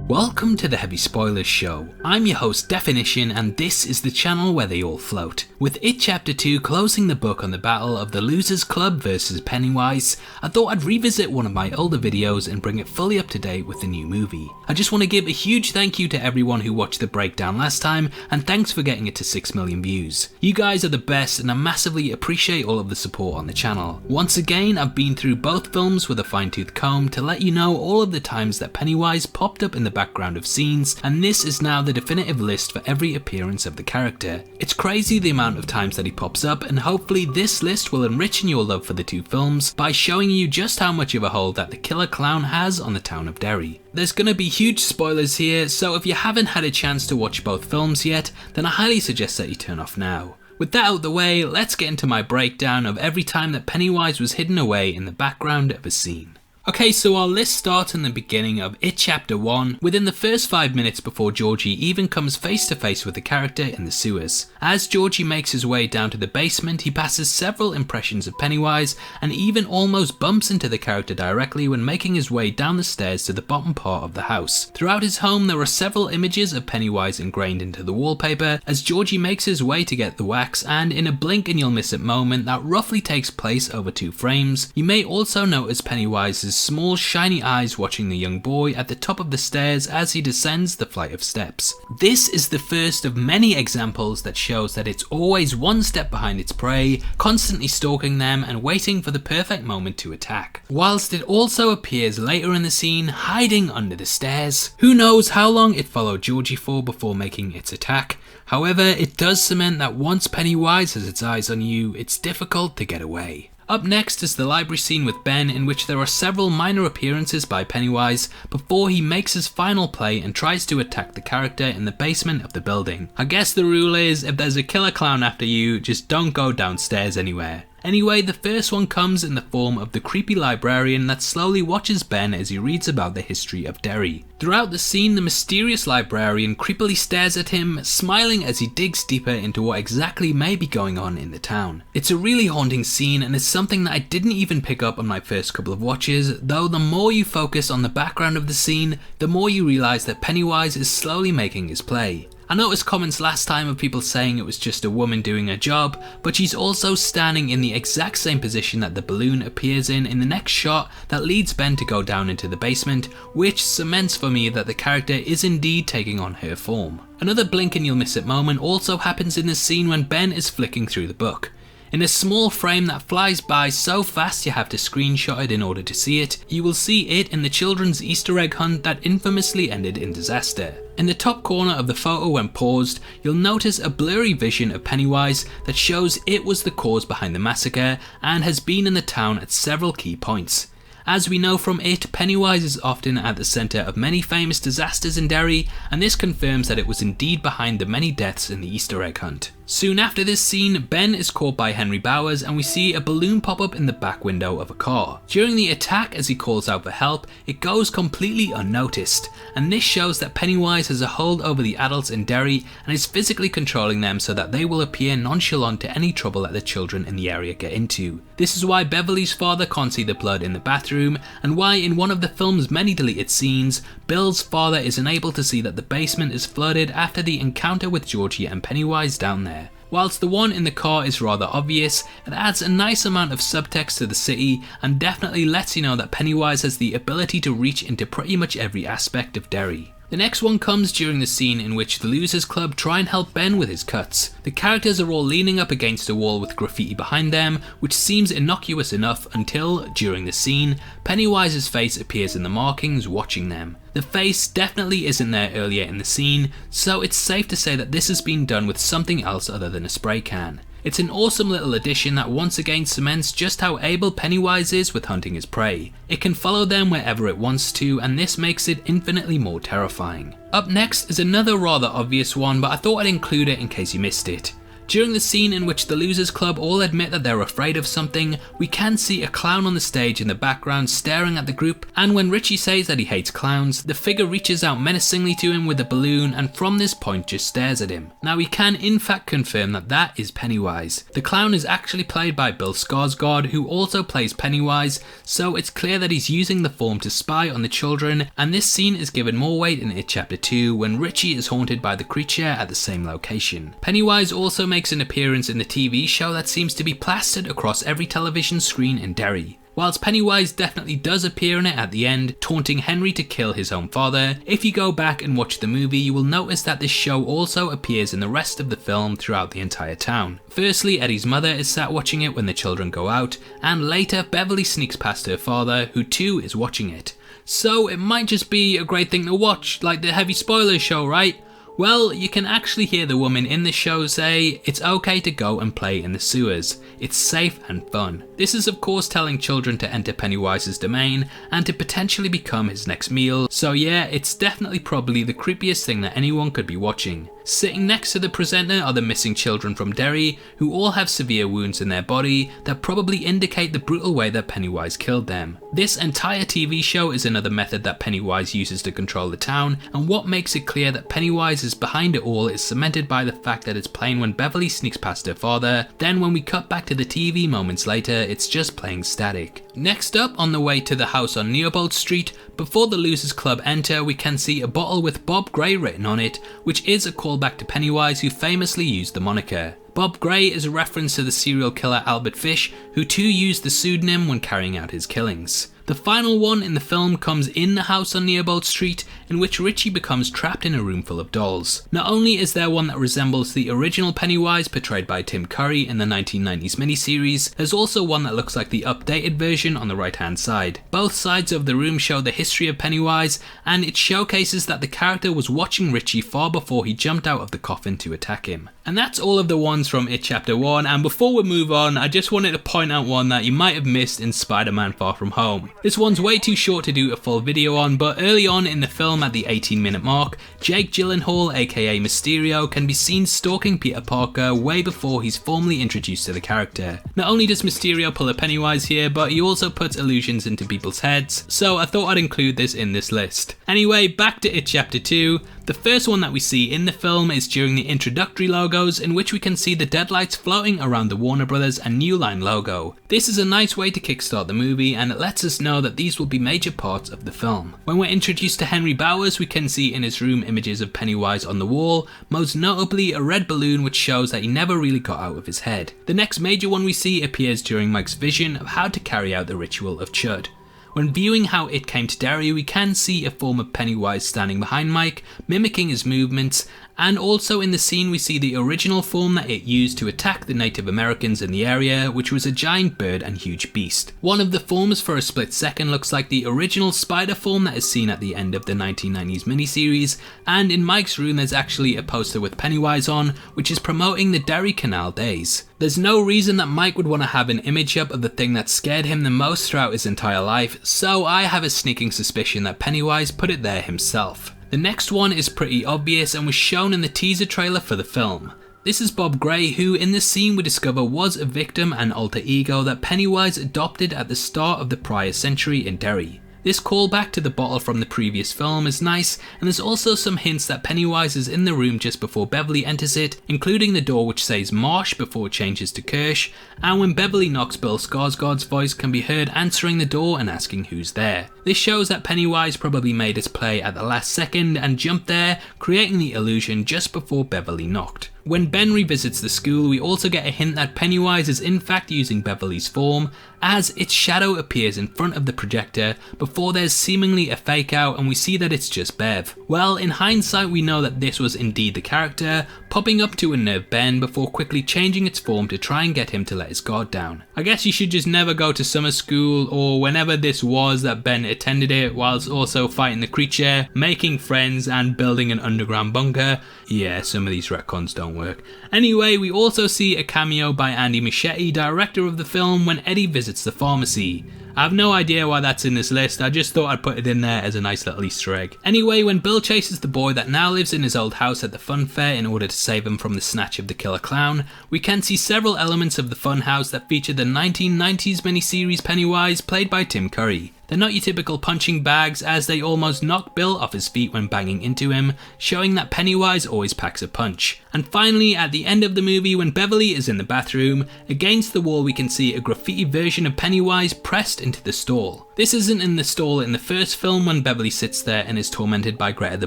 Welcome to the Heavy Spoilers Show. I'm your host Definition, and this is the channel where they all float. With It Chapter 2 closing the book on the battle of the Losers Club versus Pennywise, I thought I'd revisit one of my older videos and bring it fully up to date with the new movie. I just want to give a huge thank you to everyone who watched the breakdown last time, and thanks for getting it to 6 million views. You guys are the best, and I massively appreciate all of the support on the channel. Once again, I've been through both films with a fine-tooth comb to let you know all of the times that Pennywise popped up in the background of scenes, and this is now the definitive list for every appearance of the character. It's crazy the amount of times that he pops up, and hopefully this list will enrich your love for the two films by showing you just how much of a hold that the killer clown has on the town of Derry. There's gonna be huge spoilers here, so if you haven't had a chance to watch both films yet, then I highly suggest that you turn off now. With that out of the way, let's get into my breakdown of every time that Pennywise was hidden away in the background of a scene. Okay, so our list starts in the beginning of It Chapter 1, within the first 5 minutes before Georgie even comes face to face with the character in the sewers. As Georgie makes his way down to the basement, he passes several impressions of Pennywise and even almost bumps into the character directly when making his way down the stairs to the bottom part of the house. Throughout his home, there are several images of Pennywise ingrained into the wallpaper as Georgie makes his way to get the wax, and in a blink and you'll miss it moment that roughly takes place over 2 frames, you may also notice Pennywise's small shiny eyes watching the young boy at the top of the stairs as he descends the flight of steps. This is the first of many examples that shows that it's always one step behind its prey, constantly stalking them and waiting for the perfect moment to attack. Whilst it also appears later in the scene hiding under the stairs. Who knows how long it followed Georgie for before making its attack. However, it does cement that once Pennywise has its eyes on you, it's difficult to get away. Up next is the library scene with Ben, in which there are several minor appearances by Pennywise before he makes his final play and tries to attack the character in the basement of the building. I guess the rule is, if there's a killer clown after you, just don't go downstairs anywhere. Anyway, the first one comes in the form of the creepy librarian that slowly watches Ben as he reads about the history of Derry. Throughout the scene, the mysterious librarian creepily stares at him, smiling as he digs deeper into what exactly may be going on in the town. It's a really haunting scene, and it's something that I didn't even pick up on my first couple of watches, though the more you focus on the background of the scene, the more you realise that Pennywise is slowly making his play. I noticed comments last time of people saying it was just a woman doing her job, but she's also standing in the exact same position that the balloon appears in the next shot that leads Ben to go down into the basement, which cements for me that the character is indeed taking on her form. Another blink and you'll miss it moment also happens in the scene when Ben is flicking through the book. In a small frame that flies by so fast you have to screenshot it in order to see it, you will see it in the children's Easter egg hunt that infamously ended in disaster. In the top corner of the photo when paused, you'll notice a blurry vision of Pennywise that shows it was the cause behind the massacre and has been in the town at several key points. As we know from it, Pennywise is often at the centre of many famous disasters in Derry, and this confirms that it was indeed behind the many deaths in the Easter egg hunt. Soon after this scene, Ben is caught by Henry Bowers and we see a balloon pop up in the back window of a car. During the attack, as he calls out for help, it goes completely unnoticed, and this shows that Pennywise has a hold over the adults in Derry and is physically controlling them so that they will appear nonchalant to any trouble that the children in the area get into. This is why Beverly's father can't see the blood in the bathroom, and why in one of the film's many deleted scenes, Bill's father is unable to see that the basement is flooded after the encounter with Georgie and Pennywise down there. Whilst the one in the car is rather obvious, it adds a nice amount of subtext to the city and definitely lets you know that Pennywise has the ability to reach into pretty much every aspect of Derry. The next one comes during the scene in which the Losers Club try and help Ben with his cuts. The characters are all leaning up against a wall with graffiti behind them, which seems innocuous enough until, during the scene, Pennywise's face appears in the markings watching them. The face definitely isn't there earlier in the scene, so it's safe to say that this has been done with something else other than a spray can. It's an awesome little addition that once again cements just how able Pennywise is with hunting his prey. It can follow them wherever it wants to, and this makes it infinitely more terrifying. Up next is another rather obvious one, but I thought I'd include it in case you missed it. During the scene in which the Losers Club all admit that they're afraid of something, we can see a clown on the stage in the background staring at the group, and when Richie says that he hates clowns, the figure reaches out menacingly to him with a balloon and from this point just stares at him. Now we can in fact confirm that that is Pennywise. The clown is actually played by Bill Skarsgård, who also plays Pennywise, so it's clear that he's using the form to spy on the children, and this scene is given more weight in It Chapter 2 when Richie is haunted by the creature at the same location. Pennywise also makes an appearance in the TV show that seems to be plastered across every television screen in Derry. Whilst Pennywise definitely does appear in it at the end, taunting Henry to kill his own father, if you go back and watch the movie you will notice that this show also appears in the rest of the film throughout the entire town. Firstly, Eddie's mother is sat watching it when the children go out, and later Beverly sneaks past her father, who too is watching it. So it might just be a great thing to watch, like the heavy spoilers show, right? Well, you can actually hear the woman in the show say, "It's okay to go and play in the sewers. It's safe and fun." This is of course telling children to enter Pennywise's domain and to potentially become his next meal, so yeah, it's definitely probably the creepiest thing that anyone could be watching. Sitting next to the presenter are the missing children from Derry, who all have severe wounds in their body that probably indicate the brutal way that Pennywise killed them. This entire TV show is another method that Pennywise uses to control the town, and what makes it clear that Pennywise is behind it all is cemented by the fact that it's playing when Beverly sneaks past her father, then when we cut back to the TV moments later, it's just playing static. Next up, on the way to the house on Neobold Street, before the Losers Club enter, we can see a bottle with Bob Gray written on it, which is a callback to Pennywise, who famously used the moniker. Bob Gray is a reference to the serial killer Albert Fish, who too used the pseudonym when carrying out his killings. The final one in the film comes in the house on Neobold Street, in which Richie becomes trapped in a room full of dolls. Not only is there one that resembles the original Pennywise portrayed by Tim Curry in the 1990s miniseries, there's also one that looks like the updated version on the right hand side. Both sides of the room show the history of Pennywise, and it showcases that the character was watching Richie far before he jumped out of the coffin to attack him. And that's all of the ones from It Chapter 1, and before we move on, I just wanted to point out one that you might have missed in Spider-Man Far From Home. This one's way too short to do a full video on, but early on in the film at the 18-minute mark, Jake Gyllenhaal aka Mysterio can be seen stalking Peter Parker way before he's formally introduced to the character. Not only does Mysterio pull a Pennywise here, but he also puts illusions into people's heads, so I thought I'd include this in this list. Anyway, back to It Chapter 2. The first one that we see in the film is during the introductory logos, in which we can see the deadlights floating around the Warner Brothers and New Line logo. This is a nice way to kickstart the movie, and it lets us know that these will be major parts of the film. When we're introduced to Henry Bowers, we can see in his room images of Pennywise on the wall, most notably a red balloon which shows that he never really got out of his head. The next major one we see appears during Mike's vision of how to carry out the ritual of Chud. When viewing how it came to Derry, we can see a form of Pennywise standing behind Mike, mimicking his movements, and also in the scene we see the original form that it used to attack the Native Americans in the area, which was a giant bird and huge beast. One of the forms for a split second looks like the original spider form that is seen at the end of the 1990s miniseries, and in Mike's room there's actually a poster with Pennywise on, which is promoting the Derry Canal Days. There's no reason that Mike would want to have an image up of the thing that scared him the most throughout his entire life, so I have a sneaking suspicion that Pennywise put it there himself. The next one is pretty obvious and was shown in the teaser trailer for the film. This is Bob Gray, who in this scene we discover was a victim and alter ego that Pennywise adopted at the start of the prior century in Derry. This callback to the bottle from the previous film is nice, and there's also some hints that Pennywise is in the room just before Beverly enters it, including the door which says Marsh before it changes to Kirsch, and when Beverly knocks, Bill Skarsgård's voice can be heard answering the door and asking who's there. This shows that Pennywise probably made his play at the last second and jumped there, creating the illusion just before Beverly knocked. When Ben revisits the school, we also get a hint that Pennywise is in fact using Beverly's form, as its shadow appears in front of the projector before there's seemingly a fake out and we see that it's just Bev. Well, in hindsight we know that this was indeed the character, popping up to unnerve Ben before quickly changing its form to try and get him to let his guard down. I guess you should just never go to summer school or whenever this was that Ben attended it, whilst also fighting the creature, making friends and building an underground bunker. Yeah, some of these retcons don't work. Anyway, we also see a cameo by Andy Muschietti, director of the film, when Eddie visits the pharmacy. I have no idea why that's in this list, I just thought I'd put it in there as a nice little Easter egg. Anyway, when Bill chases the boy that now lives in his old house at the fun fair in order to save him from the snatch of the killer clown, we can see several elements of the Funhouse that feature the 1990s miniseries Pennywise played by Tim Curry. They're not your typical punching bags, as they almost knock Bill off his feet when banging into him, showing that Pennywise always packs a punch. And finally, at the end of the movie, when Beverly is in the bathroom, against the wall we can see a graffiti version of Pennywise pressed into the stall. This isn't in the stall in the first film when Beverly sits there and is tormented by Greta the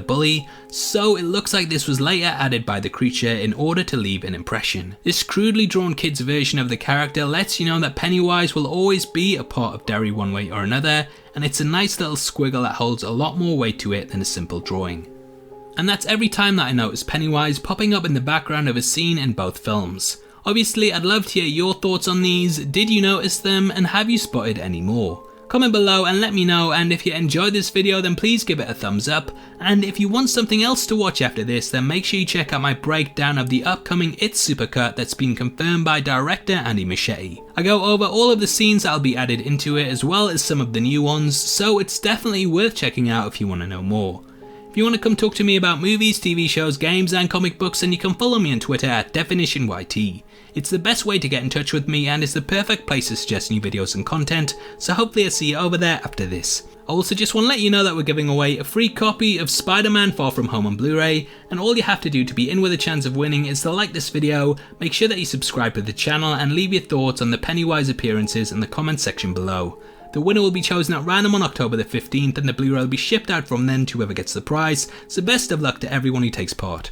bully, so it looks like this was later added by the creature in order to leave an impression. This crudely drawn kid's version of the character lets you know that Pennywise will always be a part of Derry one way or another, and it's a nice little squiggle that holds a lot more weight to it than a simple drawing. And that's every time that I notice Pennywise popping up in the background of a scene in both films. Obviously, I'd love to hear your thoughts on these. Did you notice them, and have you spotted any more? Comment below and let me know, and if you enjoyed this video then please give it a thumbs up, and if you want something else to watch after this then make sure you check out my breakdown of the upcoming It's supercut that's been confirmed by director Andy Muschietti. I go over all of the scenes that'll be added into it as well as some of the new ones, so it's definitely worth checking out if you want to know more. If you want to come talk to me about movies, TV shows, games and comic books, then you can follow me on Twitter at DefinitionYT. It's the best way to get in touch with me and it's the perfect place to suggest new videos and content, so hopefully I'll see you over there after this. I also just want to let you know that we're giving away a free copy of Spider-Man Far From Home on Blu-ray, and all you have to do to be in with a chance of winning is to like this video, make sure that you subscribe to the channel and leave your thoughts on the Pennywise appearances in the comment section below. The winner will be chosen at random on October the 15th and the Blu-ray will be shipped out from then to whoever gets the prize, so best of luck to everyone who takes part.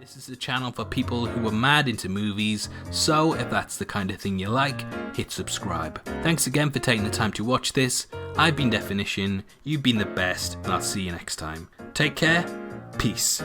This is a channel for people who are mad into movies, so if that's the kind of thing you like, hit subscribe. Thanks again for taking the time to watch this. I've been Definition, you've been the best, and I'll see you next time. Take care, peace.